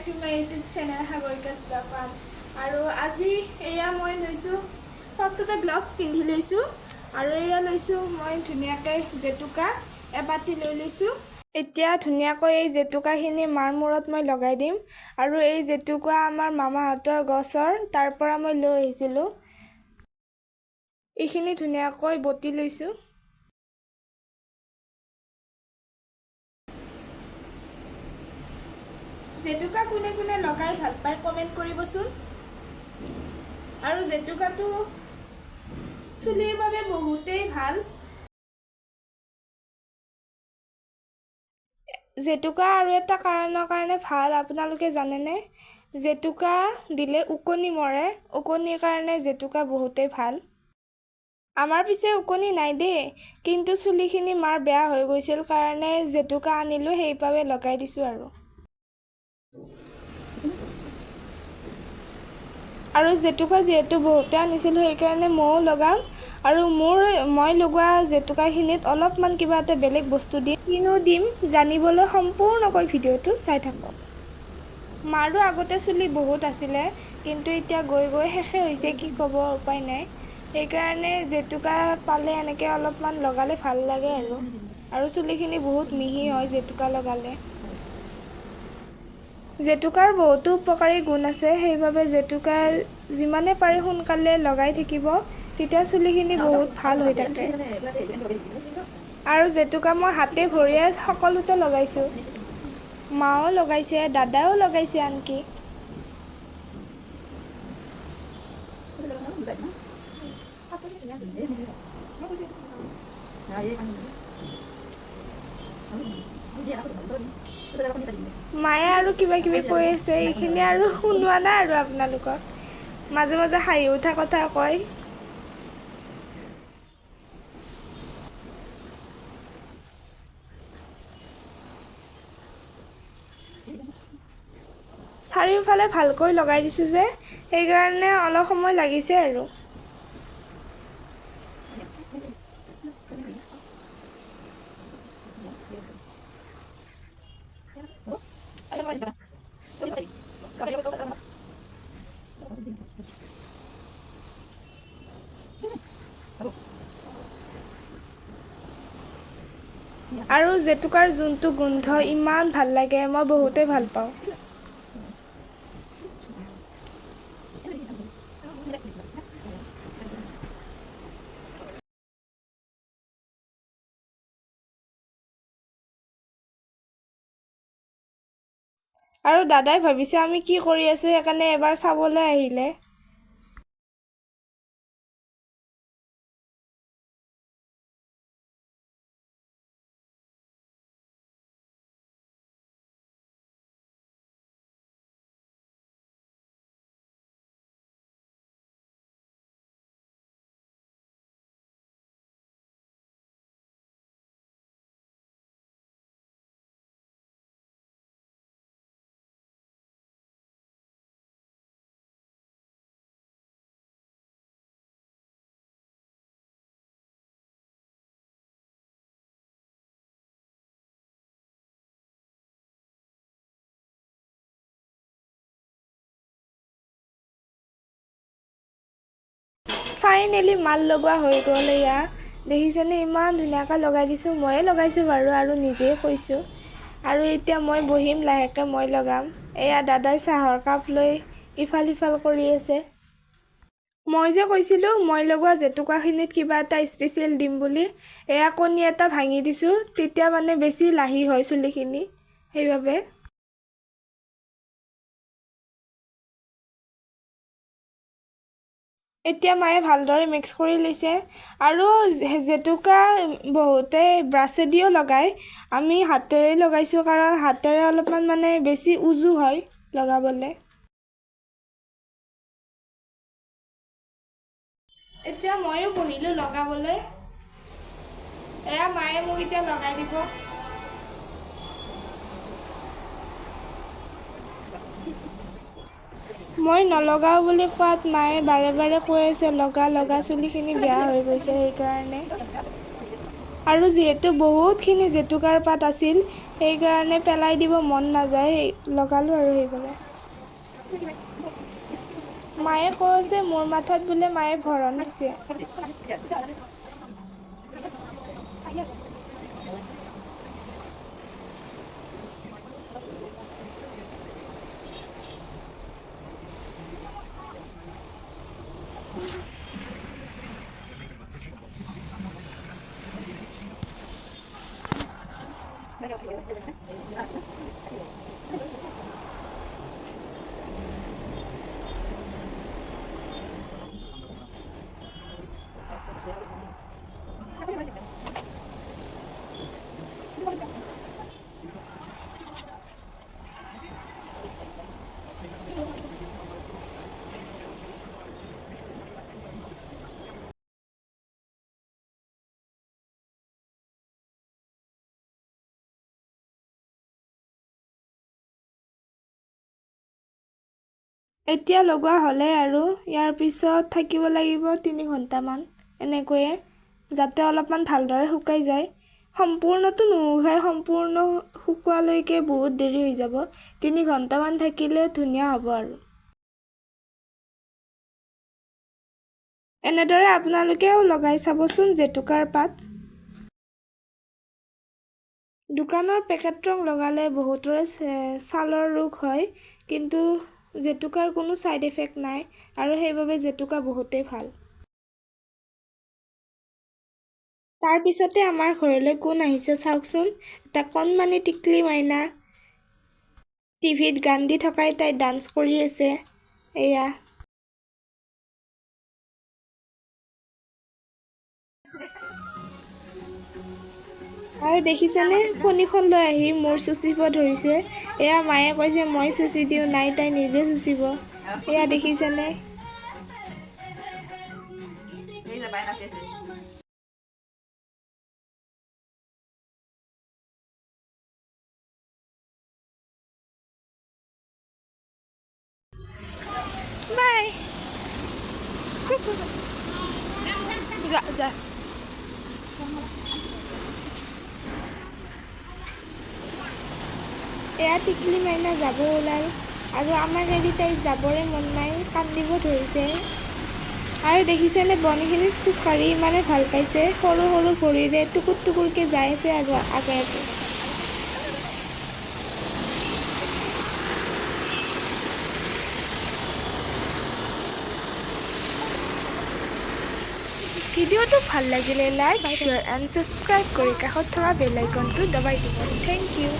to my YouTube channel Hagorikas Japan. আৰু আজি এয়া মই লৈছো ফাৰ্ষ্টতে গ্লাভছ পিন্ধি লৈছো আৰু এয়া লৈছো মই ধুনিয়াকৈ জেতুকা এবাটি লৈ লৈছো এতিয়া ধুনিয়াকৈ এই জেতুকাখিনি মাৰ মূৰত মই লগাই দিম আৰু এই জেতুকা আমাৰ মামাহঁতৰ গছৰ তাৰ পৰা মই লৈ আহিছিলো এইখিনি ধুনিয়াকৈ বটি লৈছো জেতুকা কোনে কোনে লগাই ভাল পায় কমেন্ট কৰিবচোন আৰু জেতুকাটো চুলিৰ বাবে বহুতেই ভাল জেতুকা আৰু এটা কাৰণৰ কাৰণে ভাল আপোনালোকে জানেনে জেতুকা দিলে উকনি মৰে উকনিৰ কাৰণে জেতুকা বহুতেই ভাল আমাৰ পিছে উকনি নাই দেই কিন্তু চুলিখিনি মাৰ বেয়া হৈ গৈছিল কাৰণে জেতুকা আনিলো সেইভাবে লগাই দিছো আৰু জেতুকা যেহেতু বহুতে আনিছিল সেইকাৰণে ময়ো লগাম আৰু মই লগোৱা জেতুকাখিনিত অলপমান কিবা এটা বেলেগ বস্তু দিম জানিবলৈ সম্পূৰ্ণকৈ ভিডিঅ'টো চাই থাকক মাৰো আগতে চুলি বহুত আছিলে কিন্তু এতিয়া গৈ গৈ শেষে হৈছে কি ক'ব উপায় নাই সেইকাৰণে জেতুকা পালে এনেকৈ অলপমান লগালে ভাল লাগে আৰু চুলিখিনি বহুত মিহি হয় জেতুকা লগালে জেতুকাৰ বহুতো উপকাৰী গুণ আছে সেইভাবে জেতুকা যিমানে পাৰে সোনকালে লগাই থাকিব তেতিয়া চুলিখিনি বহুত ভাল হৈ থাকে আৰু জেতুকা মই হাতে ভৰিয়ে সকলোতে লগাইছো মাও লগাইছে দাদাও লগাইছে আনকি মায়ে আৰু কিবা কিবি কৈ আছে এইখিনি আৰু শুনোৱা নাই আৰু আপোনালোকক মাজে মাজে হাঁহি উঠা কথা কয় চাৰিওফালে ভালকৈ লগাই দিছো যে সেইকাৰণে অলপ সময় লাগিছে আৰু জেতুকাৰ যোনটো গোন্ধ ইমান ভাল লাগে মই বহুতেই ভাল পাওঁ আৰু দাদাই ভাবিছে আমি কি কৰি আছো সেইকাৰণে এবাৰ চাবলৈ আহিলে ফাইনেলি মাল লগোৱা হৈ গ'ল এয়া দেখিছেনে ইমান ধুনীয়াকৈ লগাই দিছো ময়ে লগাইছো বাৰু আৰু নিজেই কৈছো আৰু এতিয়া মই বহিম লাহেকৈ মই লগাম এয়া দাদাই চাহৰ কাপ লৈ ইফাল সিফাল কৰি আছে মই যে কৈছিলো মই লগোৱা জেতুকাখিনিত কিবা এটা স্পেচিয়েল দিম বুলি এয়া কণী এটা ভাঙি দিছো তেতিয়া মানে বেছি লাহি হয় চুলিখিনি সেইভাবে এতিয়া মায়ে ভালদৰে মিক্স কৰি লৈছে আৰু জেতুকা বহুতে ব্ৰাছেদিও লগায় আমি হাতেৰে লগাইছো কাৰণ হাতেৰে অলপমান মানে বেছি উজু হয় লগাবলে এতিয়া ময়ো বহিলো লগাবলে এয়া মায়ে মোক এতিয়া লগাই দিব মই নলগাও বুলি কোৱাত মায়ে বাৰে বাৰে কৈ আছে লগা চুলিখিনি বেয়া হৈ গৈছে সেইকাৰণে আৰু যেহেতু বহুতখিনি জেতুকাৰ পাত আছিল সেইকাৰণে পেলাই দিব মন নাযায়, লগালোঁ আৰু সেইবোৰে। মায়ে কয় যে মোৰ মাথাত বোলে মায়ে ভৰণ দিছে। এতিয়া লগোৱা হ'লে আৰু ইয়াৰ পিছত থাকিব লাগিব 3 ঘণ্টামান এনেকৈয়ে, যাতে অলপমান ভালদৰে শুকাই যায়। সম্পূৰ্ণটো নুশুকাই, সম্পূৰ্ণ শুকোৱালৈকে বহুত দেৰি হৈ যাব। 3 ঘণ্টামান থাকিলে ধুনীয়া হ'ব আৰু। এনেদৰে আপোনালোকেও লগাই চাবচোন জেতুকাৰ পাত। দোকানৰ পেকেট ৰং লগালে বহুতৰে ছালৰ ৰোগ হয়, কিন্তু জেতুকাৰ কোনো ছাইড এফেক্ট নাই আৰু সেইবাবে জেতুকা বহুতেই ভাল। তাৰপিছতে আমাৰ ঘৰলৈ কোন আহিছে চাওকচোন, এটা কণমানি টিকলি মাইনা। টিভিত গান দি থকাই তাই ডান্স কৰি আছে, এয়া। আৰু দেখিছেনে, ফণীখন লৈ আহি মোৰ চুচিব ধৰিছে। এয়া মায়ে কৈছে মই চুচি দিওঁ, নাই তাই নিজে চুচিব। এয়া দেখিছেনে। বাই। যা যা। এয়া টিকলি মাইনা যাব ওলাল আৰু আমাৰ এৰি তাই যাবৰে মন নাই, কান্দিব ধৰিছে। আৰু দেখিছেনে বনখিনিত খোজকাঢ়ি ইমানে ভাল পাইছে, সৰু সৰু ভৰিৰে টুকুৰ টুকুৰকৈ যাই আছে আৰু আগে আগে। ভিডিঅ'টো ভাল লাগিলে লাইক, শ্বেয়াৰ এণ্ড ছাবস্ক্ৰাইব কৰি কাষত থকা বেল আইকনটো দবাই দিব। Thank U.